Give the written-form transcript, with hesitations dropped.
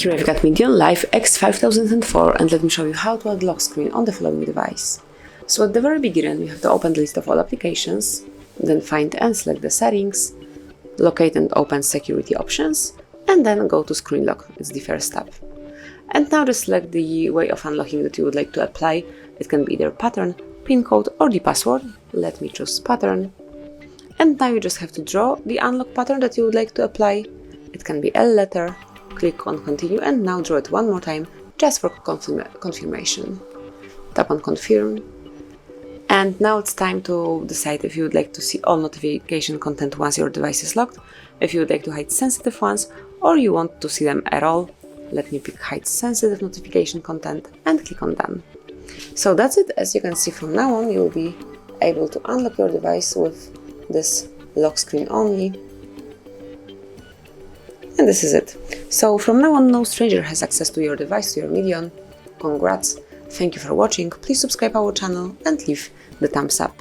Here I've got MEDION Life X5004, and let me show you how to add lock screen on the following device. So at the very beginning we have to open the list of all applications, then find and select the settings, locate and open security options, and then go to screen lock. It's the first step. And now just select the way of unlocking that you would like to apply. It can be either pattern, pin code, or the password. Let me choose pattern. And now you just have to draw the unlock pattern that you would like to apply. It can be L letter. Click on continue and now draw it one more time just for confirmation. Tap on confirm. And now it's time to decide if you would like to see all notification content once your device is locked, if you would like to hide sensitive ones, or you want to see them at all. Let me pick hide sensitive notification content and click on done. So that's it. As you can see, from now on you will be able to unlock your device with this lock screen only. And this is it. So from now on, no stranger has access to your device, to your MEDION. Congrats. Thank you for watching. Please subscribe our channel and leave the thumbs up.